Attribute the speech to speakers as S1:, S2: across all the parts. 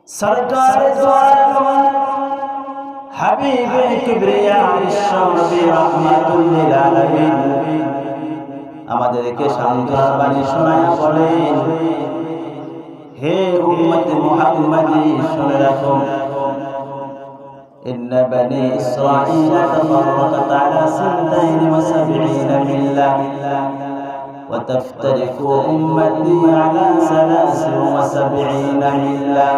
S1: सरकार दो आलम हबीब किबरिया विश्वनबी रहमाতুল লিল আলামিন আমাদেরকে সান্ত্বনার বাণী শোনায়া বলেন, হে উম্মত মুহাম্মাদি শুনে রাখো, ইন্না বনি ইসরাঈল তাফাররাকাত আলা 72 মিল্লাহ وتفترق أمتي على 73 ملة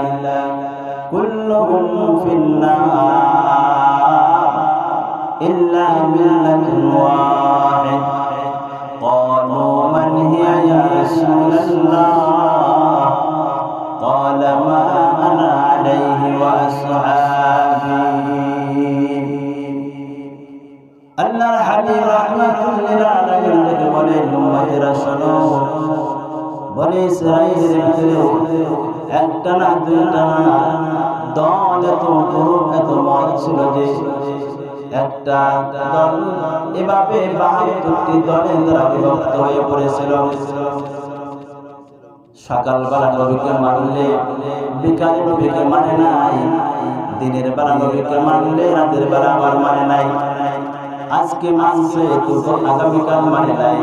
S1: كلهم في النار إلا ملة واحد قالوا من هي يا رسول الله قال ما أنا عليه وأصحابي আল্লাহর হাবিব রাহমাতুল লিল আলামিন বলেন, উম্মতেরা শোনো, বনি ইসরাঈলের ভিতরে একটা না দুইটা না দল এত মত ছিল যে একটা দল এভাবে 72টি দলে তারা বিভক্ত হয়ে পড়েছিল। সকালবেলা নবীকে মানলে বিকালে নবীকে মানে নাই, দিনের বেলা নবীকে মানলে রাতের বেলা আবার মানে নাই, আজকে মানছে তো আগামীকাল মানে নাই।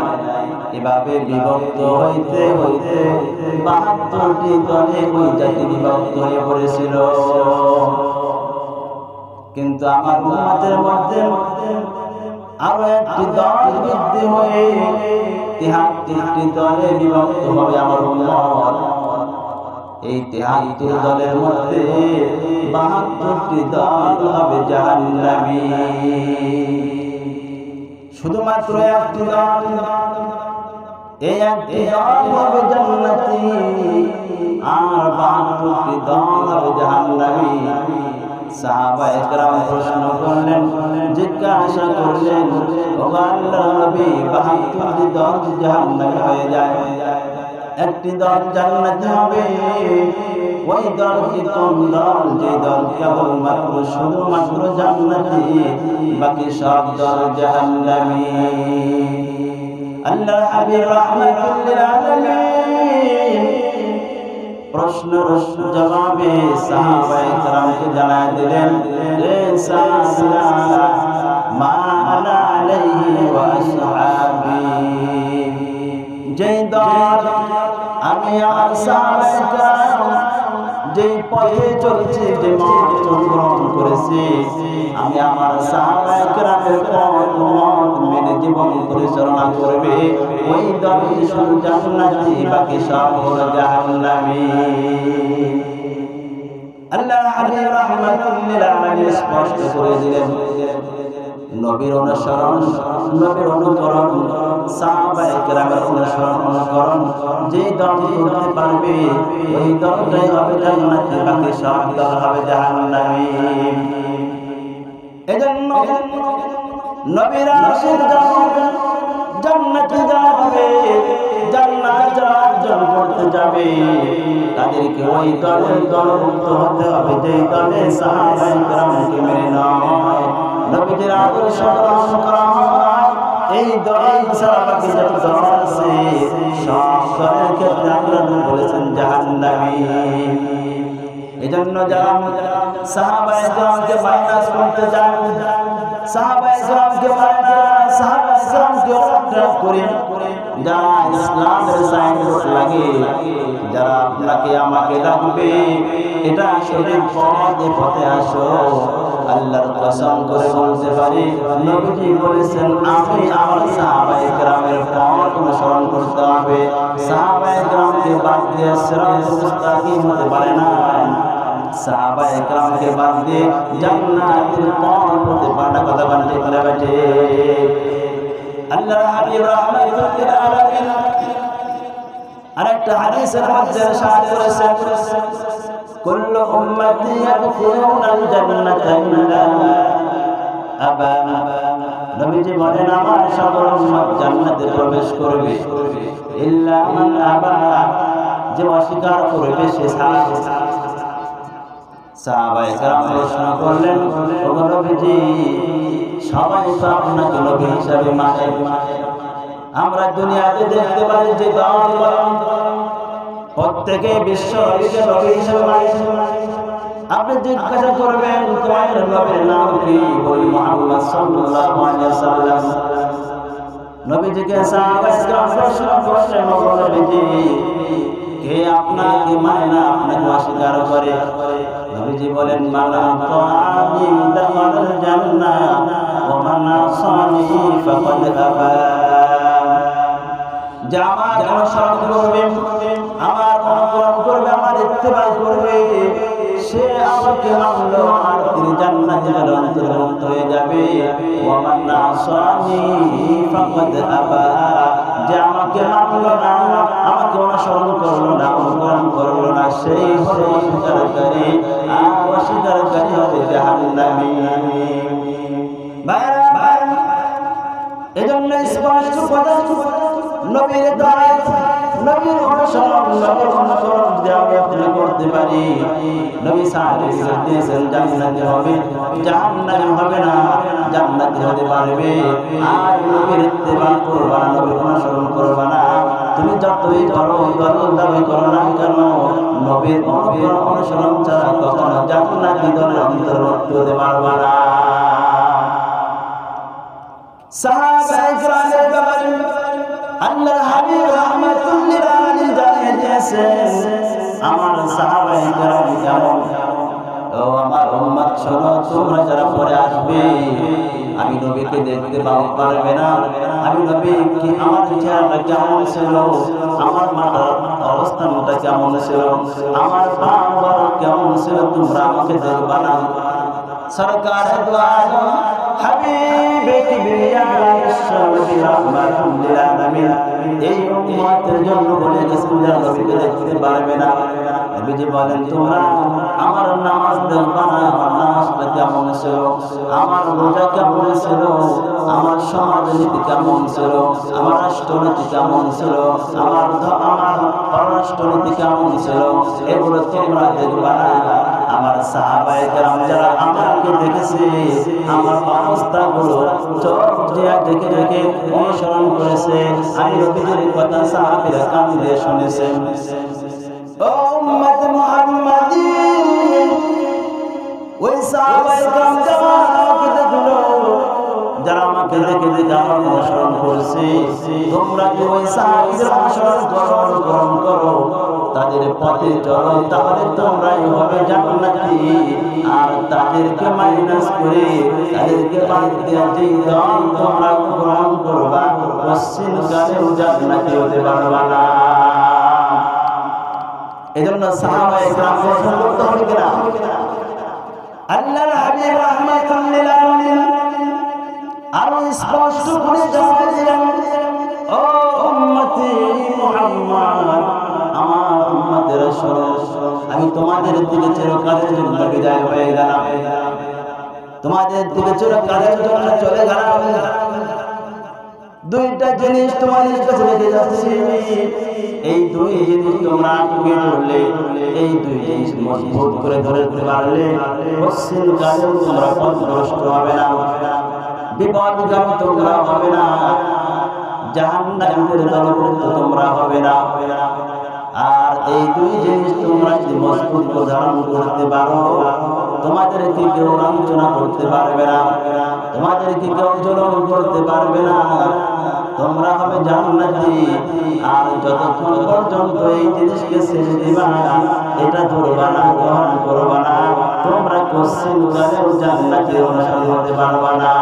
S1: এভাবে বিভক্ত হইতে হইতে 72টি দলে ওই জাতি বিভক্ত হয়ে পড়েছিল। কিন্তু আমার উম্মতের মধ্যে আরো একটি দল বৃদ্ধি হয়ে 73টি দলে বিভক্ত হবে আমার উম্মত। এই 73 দলের মধ্যে 72টি দল হবে জাহান্নামী। শুধুমাত্র একটি দল, এই একটি দল হবে জান্নাতি, আর 72টি দল হবে জাহান্নামী। সাহাবায়ে কেরাম প্রশ্ন করলেন, জিজ্ঞাসা করলেন, ও আল্লাহর নবী, 72টি দল জাহান্নামী হয়ে যায়, একটি দল জান্নাতি হবে, ওই দল কি কোন দল? যে দল কেবলমাত্র শুধুমাত্র জান্নাতি, বাকি সব দল জাহান্নামী। আল্লাহর হাবিব রাহমাতুল লিল আলামিন প্রশ্নের জবাবে সাহাবায়ে কেরামকে জানায় দিলেন, হে সাহাবারা, মা আনা আলাইহি ওয়া আসহাবি, যে দল আমি আর সাহাবায়ে কেরাম যে পথে চলছি, যে মত গ্রহণ করেছি, আমি আমার সাহাবায়ে কেরামের মত মেনে জীবন পরিচালনা করবে, ওই দল শুধু জান্নাতি, বাকি সব হলো জাহান্নামী। আল্লাহর হাবিব রাহমাতুল লিল আলামিন স্পষ্ট করে দিলেন, নবীর অনুসরণ, নবীর অনুকরণ, সাহাবায়ে কেরামের অনুকরণ যে দল করতে পারবে, ওই দলটাই হবে জান্নাতি, বাকি সব দল হবে জাহান্নামী। এজন্য নবীর আশিক জান্নাতে যাবে, জান্নাত যারা অর্জন করতে যাবে, তাদেরকে ওই দলের দলভুক্ত হতে হবে যে দলে সাহাবায়ে কেরামকে মেনে নয়, নবীজির আদর্শ গ্রহণ করা হয়। এই দল ছাড়া বাকি যত দল আছে সব দলের ক্ষেত্রে আল্লাহ বলেছেন জাহান্নামী। এজন্য যারা সাহাবায়ে কেরামকে মাইনাস করতে চান, সাহাবায়ে কেরামকে করে যারা ইসলামের সাইনবোর্ড লাগে, যারা আপনাকে আমাকে ডাকবে, এটা শরীর পথে পথে আসো, আল্লাহর কসম করে বলতে পারি, নবীজি বলেছেন আমি আমার সাহাবায়ে কেরামের পথ অনুসরণ করতে হবে, সাহাবায়ে কেরামকে বাদ দিয়ে সিরাতুল মুস্তাকিম হতে পারে না, সাহাবায়ে কেরামকে বাদ দিয়ে জান্নাতের পথ হতে পারে না। কথা বলতে ঠিক না বেটে? আল্লাহর হাবিব রাহমাতুল লিল আলামিন আরেকটা হাদিসের মধ্যে ইরশাদ করেছেন, কুল্লু উম্মতি ইয়াদখুলুনাল জান্নাতা ইল্লা আবা, নবীজি বলেন আমার সকল উম্মত জান্নাতে প্রবেশ করবে, ইল্লা মান আবা, যে অস্বীকার করবে সে ছাড়া। সাহাবায়ে কেরাম প্রশ্ন করলেন, ও নবীজি, সবাই তো আপনাকে নবী হিসাবে মানে, আমরা দুনিয়াতে দেখতে পাই যে দল প্রত্যেকে বিশ্ব নবী হিসাবে মানে, আপনি জিজ্ঞাসা করবেন তোমার নবীর নাম কি? বলি মুহাম্মদ সাল্লাল্লাহু আলাইহি ওয়াসাল্লাম। নবীজিকে সাহাবায়ে-কেরাম প্রশ্ন করলেন, ও নবীজি, কে আপনাকে মানে না, আপনাকে অস্বীকার করে? নবীজি বলেন, মানা তাআনি দাখালাল জান্নাহ ওয়া মান আসানি ফাকাদ আবা। যে আমার অনুসরণ করবে, আমার অনুকরণ করবে, আমার ইত্তেবা করবে, সে আমাকে মানলো আর তিনি জান্নাতের অন্তর্ভুক্ত হয়ে যাবে। ওয়া মান আসানি ফাকাদ আবা। যে আমাকে মানলো না, আমাকে অনুসরণ করলো না, অনুকরণ করলো না, সেই হলো অস্বীকারী, আর অস্বীকারী হবে জাহান্নামী। এজন্য স্পষ্ট কথা, নবীর দাওয়াত, নবীর অনুসরণ, নবীর অনুসরণ যদি আমি আপনি করতে পারি, নবী সাল্লাল্লাহু আলাইহি ওয়াসাল্লাম জান্নাতি হবে, জাহান্নামী হবে না, জান্নাতি হতে পারবে। আর নবীর ইত্তেবা করবা না, নবীর অনুসরণ করবা না, তুমি যতই করো, যতই দাবি করো না কেন, নবীর অনুসরণ ছাড়া কখনো জান্নাতি দলের অন্তর্ভুক্ত হতে পারবা না। সাহাবায়ে-কেরামের ব্যাপারে আল্লাহর হাবিব রাহমাতুল লিল আলামিন জানিয়ে দিয়েছেন, আমার সাহাবায়ে-কেরাম কেমন। ও আমার উম্মত শোনো, তোমরা যারা পরে আসবে, আমি নবীকে দেখতে পারবে না, আমি নবী কি আমার চেহারাটা কেমন ছিল, আমার মাথার অবস্থানটা কেমন ছিল, আমার পা মোবারক কেমন ছিল, তোমরা আমাকে দেখবা না। সরকার দু আলম হাবিবে কিবরিয়া বিশ্বনবী রাহমাতুল লিল আলামিন এই উম্মতের জন্য বলে গেছেন, যারা নবীকে দেখতে পারবে না। নবীজি বলেন, তোমরা আমার নামাজ দেখবা না, আমার নামাজটা কেমন ছিল, আমার রোজা কেমন ছিল, আমার সমাজনীতি কেমন ছিল, আমার রাষ্ট্রনীতি কেমন ছিল, আমার পররাষ্ট্রনীতি কেমন ছিল, এগুলো তোমরা দেখবা না। আমার সাহাবায়ে-কেরাম যারা আমাকে দেখেছে, আমার অবস্থাগুলো চোখ দিয়ে দেখে দেখে অনুসরণ করেছে, আমি নবীজির কথা সাহাবীরা কান দিয়ে শুনেছেন। ও উম্মত মুহাম্মাদি, ওই সাহাবায়ে-কেরাম যারা আমাকে দেখলো, যারা আমাকে দেখে দেখে আমার অনুসরণ করেছে, তোমরা কি ওই সাহাবীদের অনুসরণ করো, অনুকরণ করো, তাদের পথে চলো, তাহলে তোমরাই হবে জান্নাতি। আর তাদেরকে মাইনাস করে, তাদেরকে বাদ দিয়ে যে দল তোমরা গ্রহণ করবা, পশ্চিম কালেও জান্নাতি হতে পারবা না। এজন্য সাহাবায়ে-কেরাম পছন্দ করতে হবে কিনা? আল্লাহর হাবিব রাহমাতুল লিল আলামিন আরো স্পষ্ট করে জানিয়ে দিলেন, ও উম্মতি মুহাম্মদ, আমার উম্মতেরা শোনো, আমি তোমাদের দিকে চিরকালের জন্য বিদায় হয়ে গেলাম, তোমাদের দিকে চিরকালের জন্য চলে গেলাম। দুইটা জিনিস তোমাদের কাছে রেখে যাচ্ছি, এই দুই জিনিস তোমরা আঁকড়ে ধরলে, এই দুই জিনিস মজবুত করে ধরতে পারলে, পশ্চিম কালেও তোমরা পথভ্রষ্ট হবে না, বিপদগামী তোমরা হবে না, জাহান্নামের দলভুক্ত তোমরা হবে না। আর এই দুই জিনিস তোমরা যদি মজবুত করে ধারণ করতে পারো, তোমাদেরকে কেউ লাঞ্ছনা করতে পারবে না, তোমাদেরকে কেউ জুলুম করতে পারবে না, তোমরা হবে জান্নাতি। আর যতক্ষণ পর্যন্ত এই জিনিসকে ছেড়ে দিবা না, এটা ধরবা না, গ্রহণ করবা না, তোমরা পশ্চিম কালেও জান্নাতের অনুসারী হতে পারবা না।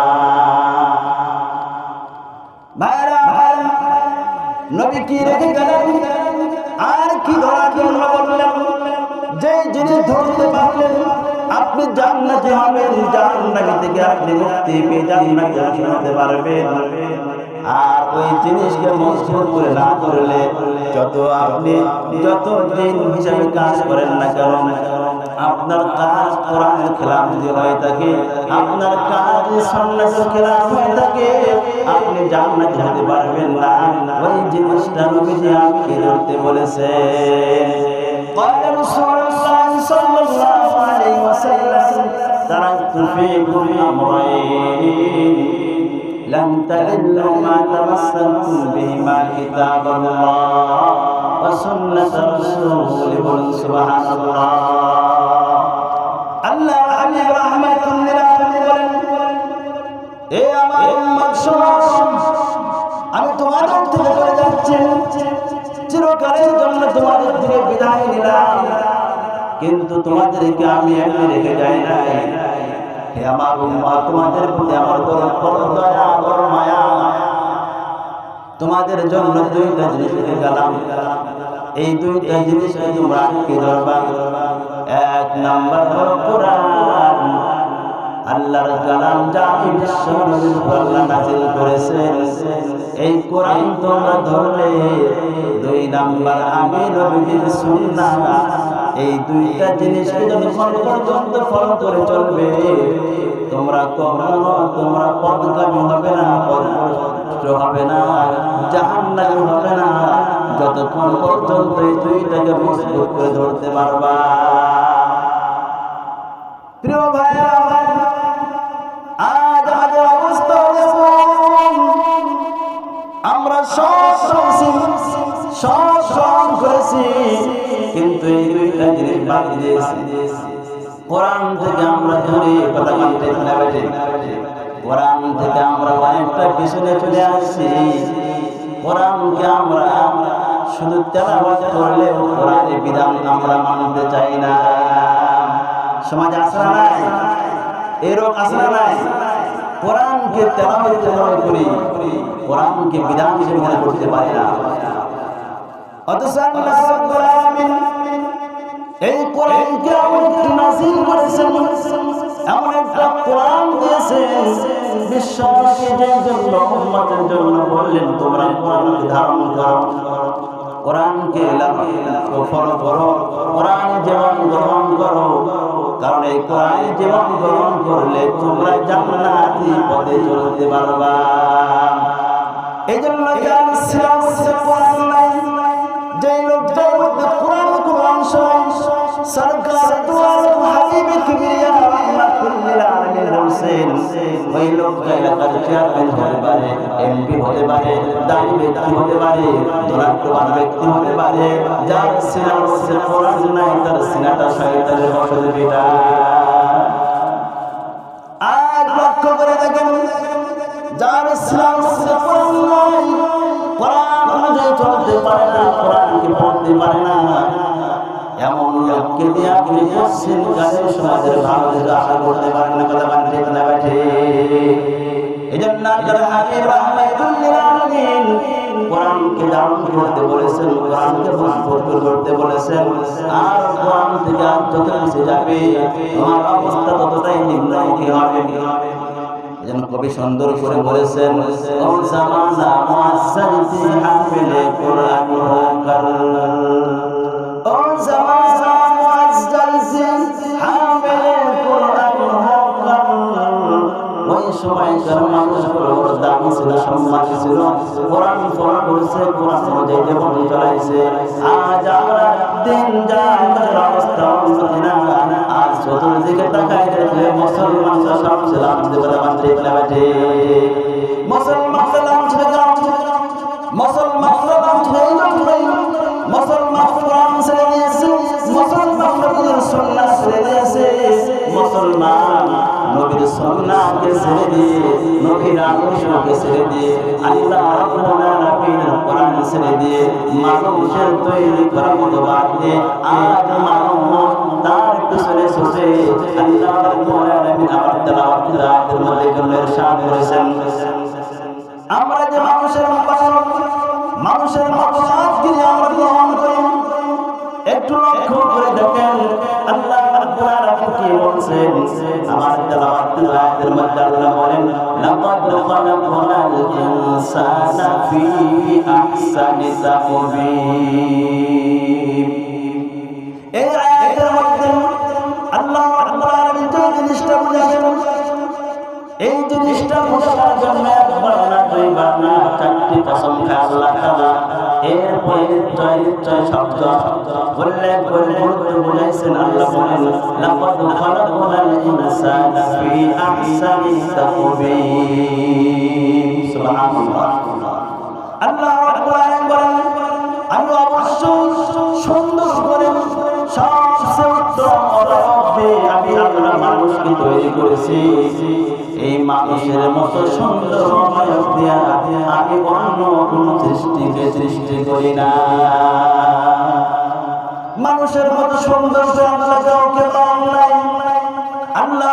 S1: নবী কি রেখে গেলেন আর কি ধরার জন্য বললেন? যে জিনিস ধরতে পারলেন আপনি জান্নাতি হবেন, জাহান্নাম থেকে আপনি মুক্তি পেয়ে জান্নাতে যেতে পারবেন। আর ওই জিনিসকে মজবুত করে না করলে, আপনি যত দিন হিসাবে কাজ করেন না কেন, আপনার কাজ কোরআনের খেলাফ যদি হয়ে থাকে, আপনার কাজ সুন্নাতের খেলাফ হয়ে থাকে, আপনি জান্নাতে যেতে পারবেন না। ওই জিনিসটা নবীজি আমাকে ধরতে বলেছেন। قال رسول الله صلى الله عليه وسلم تركت فيكم أمرين لن تضلوا ما تمسكتم بهما كتاب الله وسنة رسوله سبحان الله বিদায় নিলাম, কিন্তু তোমাদেরকে আমি এমনি রেখে যাই নাই। হে আমার উম্মাহ, তোমাদের প্রতি আমার বড় দয়া, বড় মায়া। তোমাদের জন্য দুইটা জিনিস রেখে গেলাম, এই দুইটা জিনিসকে তোমরা আটকে ধরবা। এক নাম্বার হলো কোরআন, আল্লাহর কালাম, যা বিশ্বনবীর উপর আল্লাহ নাযিল করেছেন, এই কোরআন তোমরা ধরলে। দুই নাম্বার আমি নবীর সুন্নাহ, এই দুইটা জিনিসকে যতক্ষণ পর্যন্ত ফলো করে চলবে, তোমরা কখনো তোমরা পথগামী হবে না, পথভ্রষ্ট হবে না, জাহান্নামী হবে না, যতক্ষণ পর্যন্ত এই দুইটাকে মজবুত করে ধরতে পারবা। প্রিয় ভাইরা, আজ আমাদের অবস্থা আমরা সব করেছি, কিন্তু এই দুইটা জিনিস বাদ দিয়েছি। কোরআন থেকে আমরা দূরে কথা মানতে কোরআন থেকে আমরা অনেকটা পিছনে চলে আসছি। কোরআনকে আমরা শুধু তেলাওয়াত করলে কোরআনের বিধান আমরা মানতে চাই না। সমাজে আসরা নাই, এরকম আসরা নাই। কোরআনকে তেলাওয়াত করি, কোরআনকে বিধান হিসেবে মনে করতে পারি না। অথচ আল্লাহ রাব্বুল আলামিন এই কোরআনকে এমন নাযিল করেছেন, এমন একটা কোরআন দিয়েছেন বিশ্ববাসীর জন্য, উম্মতের জন্য বললেন তোমরা কোরআনকে ধারণ করো, কোরআনকে ফলো করো, কোরআন জীবন গ্রহণ করো। কারণ এই কোরআন জীবন গ্রহণ করলে তোমরা জান্নাতি পথে চলতে পারবা। এই জন্য কোরআন নাই, যে লোকটার মধ্যে কোরআন সরকার দুয়ার হাবিব কিবরিয়া রাহমাতুল লিল আলামিন বলছেন, ওই লোকটা এলাকার চেয়ারম্যান হতে পারে, এমপি হতে পারে, দায়ী ব্যক্তি হতে পারে, ধনাঢ্যবান ব্যক্তি হতে পারে, যার সিনার মধ্যে কোরআন নাই, তার সিনাটা শয়তানের বশে পিটা। আজ লক্ষ্য করে দেখেন, যার সিনার মধ্যে কোরআন নাই, কোরআন অনুযায়ী চলতে পারে না, কোরআনকে পড়তে পারে না, এমন লোককে দিয়ে আপনি পশ্চিম কালের সমাজের ভালো আশা করতে পারেন না। কথা বান ঠিক না ব্যাঠে? এই জন্য আল্লাহর হাবিব রাহমাতুল লিল আলামিন কোরআনকে ধারণ করতে বলেছেন, কোরআনকে মজবুত করতে বলেছেন। আর কোরআন থেকে যত কিছু যাবে, তোমার অবস্থা ততটাই নিম্নমুখী হবে। যেন কবি সুন্দর করে বলেছেন, ও জামানা মুআজ্জালতি হামিলে কোরআন হোকার, ও জামানা মুআজ্জালতি হামিলে কোরআন হোকার। ওই সময়কার মানুষগুলো দামি ছিল, সম্মানী ছিল, কোরআন ফলো করছে, কোরআন অনুযায়ী জীবন চলাইছে। আজ আমরা দিন যায়, আমাদের অবস্থা উন্নতি না। আজ চতুর্দিকে তাকাই দেখলে মুসলমানরা সব ছিলাম মুসলমান নবীর সুন্নাহকে ছেড়ে দিয়ে, নবীর আদর্শকে ছেড়ে দিয়ে, আল্লাহ রাব্বুল আলামিনের কোরআন ছেড়ে দিয়ে, মানুষের তৈরি করা মতো বাদ দিয়ে আজ মানুষ তার পিছনে ছুটে। আল্লাহ রাব্বুল আলামিন আমার তেলাওয়াতের আয়াতের মধ্যে ইরশাদ করেছেন, আমরা যে মানুষের মতামতকে আমরা গ্রহণ করি, একটু লক্ষ্য করে দেখেন আল্লাহ রাব্বুল আলামিন কি বলছেন। আমার তেলাওয়াতের আয়াতের মধ্যে আল্লাহ বলেন, লাকাদ খালাকনাল ইনসানা ফি আহসানি তাকওয়িম। এই আয়াতের মধ্যে আল্লাহ রাব্বুল আলামিন যে জিনিসটা বুঝালেন, এই জিনিসটা বোঝার জন্য একবার না, দুইবার না, চারটি কসম খায় আল্লাহ তাআলা। এরপরে নিশ্চয় শব্দ উল্লেখ করে গুরুত্ব বুঝাইছেন। আল্লাহ বলেন, লাকাদ খালাকনাল ইনসানা ফি আহসানি তাকওয়িম। সুবহানাল্লাহ। আল্লাহ রাব্বুল আলামিন বলেন, আমি অবশ্যই সুন্দর করে সবচেয়ে উত্তম অবয়বে আমি আল্লাহ মানুষকে তৈরি করেছি। এই মানুষের মতো সুন্দর অবয়ব দিয়া আমি অন্য কোন সৃষ্টিকে সৃষ্টি করি না। মানুষের মতো সুন্দর আল্লাহ কাউকে পান নাই। আল্লাহ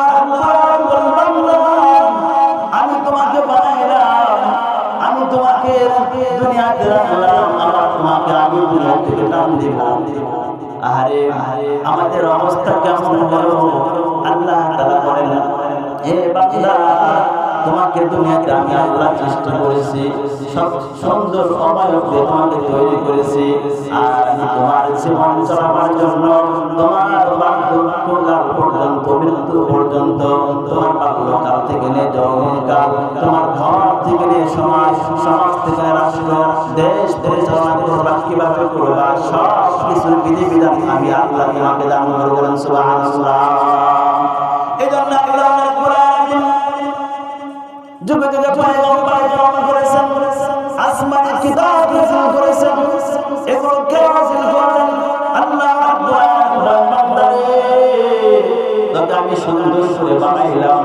S1: আমি তোমাকে বানাইলাম, আমি তোমাকে দুনিয়াতে রাখলাম, আবার তোমাকে আমি দুনিয়া থেকে টান দিব। আরে আমাদের অবস্থা কেমন হলো? আল্লাহ তাআলা বলেন, হে বান্দা, তোমাকে দুনিয়াতে আমি আল্লাহ সৃষ্টি করেছি, সব সুন্দর অবয়ব দিয়ে তোমাকে তৈরি করেছি। আর আমি তোমার জীবন চালাবার জন্য তোমার বাল্যকাল পর্যন্ত, মৃত্যু পর্যন্ত, তোমার বাল্যকাল থেকে নিয়ে যৌবনকাল, তোমার ঘর থেকে নিয়ে সমাজ, সমাজ থেকে রাষ্ট্র, দেশ পরিচালনা করবা, কিভাবে করবা, সব কিছুর বিধিবিধান আমি আল্লাহ তোমাকে দান করবেন। সুবহানাল্লাহ। এই জন্য আল্লাহ যুগে যুগে পয়গম্বর প্রেরণ করেছেন, আসমানি কিতাব নাযিল করেছেন। এগুলো কে নাযিল করেন? আল্লাহ রাব্বুল আলামিন। তবে আমি সুন্দর করে বানাইলাম,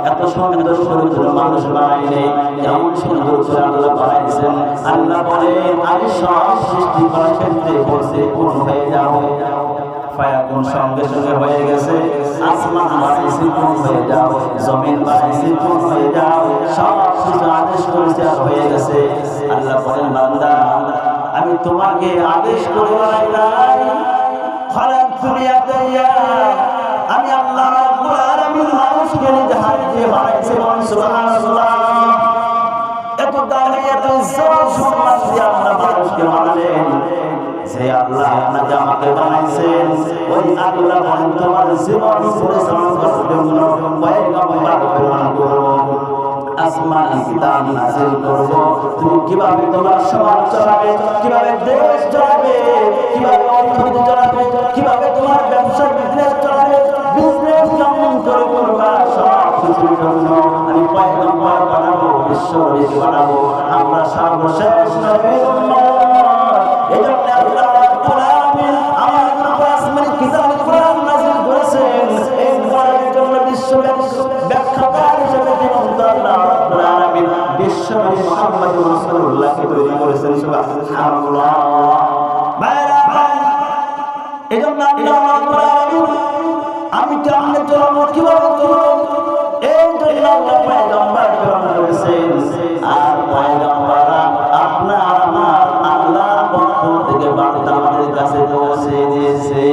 S1: এত সুন্দর সুন্দর মানুষ বানাইনি, এমন সুন্দর করে আল্লাহ বানাইছেন। আল্লাহ বলেন, আমি সব সৃষ্টি করার ক্ষেত্রে বলছি পূর্ণ হয়ে যাও, ফায়াকুন সঙ্গে সঙ্গে হয়ে গেছে। আসমান বানাইছি পূর্ণ হয়ে যাও, জমিন বানাইছি পূর্ণ হয়ে যাও, সব কিছু আদেশ করেছে আর হয়ে গেছে। আল্লাহ বলেন, বান্দা আমি তোমাকে আদেশ করে বানাই নাই, খালাকতু বিয়াদিয়া, আমি আল্লাহ রাব্বুল আলামিন মানুষকে নিজে হাতে দিয়ে বানাইছি। সুবহানাল্লাহ। এত দামি এত ইজ্জত সম্মান দিয়ে আল্লাহ মানুষকে বানালেন। যে আল্লাহ আপনাকে আমাকে বানাইছেন, ওই আল্লাহ বলেন তোমার জীবন পরিচালনা করার জন্য পয়গম্বর প্রেরণ করব, আসমানি কিতাব নাযিল করব। তুমি কিভাবে তোমার সমাজ চালাবে, কিভাবে দেশ চালাবে, কিভাবে অর্থনীতি চালাবে, কিভাবে তোমার ব্যবসা বিজনেস চালাবে, বিজনেস কেমন করে করবা, সব কিছুর জন্য আমি পয়গম্বর বানাবো, বিশ্ব নবী বানাবো। আমরা সর্বশেষ নবীর উম্মত। এই জন্য আল্লাহ রাব্বুল আলামিন আমাদের উপর আসমানি কিতাব কোরআন নাযিল করেছেন। এই কোরআনের জন্য বিশ্বব্যাপী ব্যাখ্যাকার হিসেবে জীবন্ত আল্লাহ রাব্বুল আলামিন বিশ্বনবী মুহাম্মদুর রাসূলুল্লাহকে তৈরি করেছেন। সুবহানাল্লাহ। এই জন্য আল্লাহ রাব্বুল আলামিন আমি কেমনে চলবো, কিভাবে চলবো, এই জন্য আল্লাহ পয়গম্বর প্রেরণ করেছেন। আর পয়গম্বররা আপনার আমার আল্লাহর পক্ষ থেকে বার্তা আমাদের কাছে পৌঁছে দিয়েছে।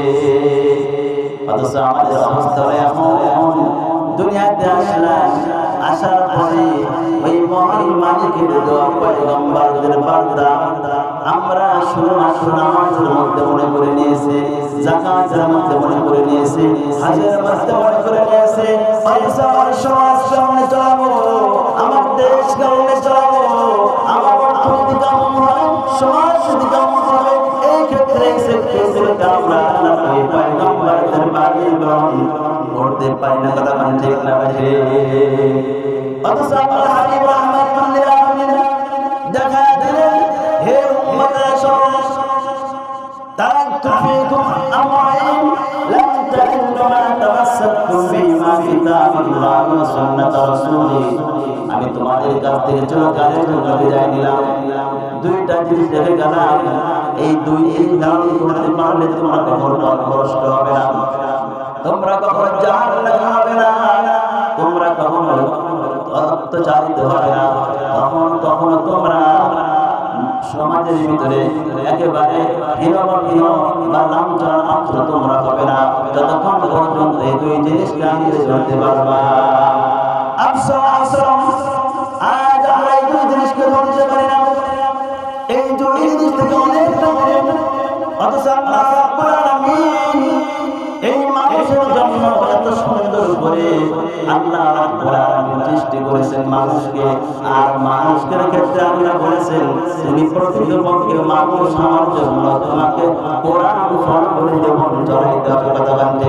S1: অথচ আমাদের অবস্থা এখন দুনিয়াতে আসলাম, আসার পরে ওই মহান মালিকের দেওয়া পয়গম্বরদের বার্তা আমরা শুধুমাত্র নামাজের মধ্যে মনে করে নিয়েছি, যাকাতের মধ্যে মনে করে নিয়েছি, হজের মধ্যে মনে করে নিয়েছি। আমার সমাজ কেমনে চালাবো, আমার দেশ কেমনে চালাবো, আমার অর্থনীতি কেমন হবে, সমাজ কেমন হবে, এই ক্ষেত্রে আমরা ওই পয়গম্বরদের বাণী গ্রহণ করতে পারি না। কথা মানে ঠিক না ভাই? অথচ আমার হাবিব রাহমাতুল লিল আলামিন দেখা দিলেন, হে উম্মতের সমাজ, তারাকতু ফীকুম আমরাইন লান তাদিল্লু মা তামাসসাকতুম বিহিমা কিতাবাল্লাহি ওয়া সুন্নাত রাসূলিহি। আমি তোমাদের কাছ থেকে চিরকালের জন্য বিদায় নিলাম, দুইটা জিনিস রেখে গেলাম। এই দুই জিনিস ধারণ করতে পারলে তোমরা কখনো পথভ্রষ্ট হবে না, তোমরা কখনো জাহান্নামে হবে না, তোমরা কখনো অত্যাচারিত হবে না, কখনো তোমরা সমাজের ভিতরে একেবারে হীনবহীন বা লাঞ্ছনা মাত্র তোমরা হবে না, যতক্ষণ পর্যন্ত এই দুই জিনিসকে আঁকড়ে ধরতে পারবা। আফসোস আজ আমরা এই দুই জিনিসকে ধরতে পারি না, এই দুই জিনিস থেকে অনেকটা দূরে। অথচ আল্লাহ রাব্বুল আলামিন এই মানুষের জন্য এত সুন্দর করে আল্লাহ রাব্বুল আলামিন সৃষ্টি করেছেন মানুষকে। আর মানুষের ক্ষেত্রে আল্লাহ বলেছেন, তুমি প্রকৃতপক্ষে মানুষ হওয়ার জন্য তোমাকে কোরআন ফলো করে জীবন চলাইতে হবে। কথা বলতে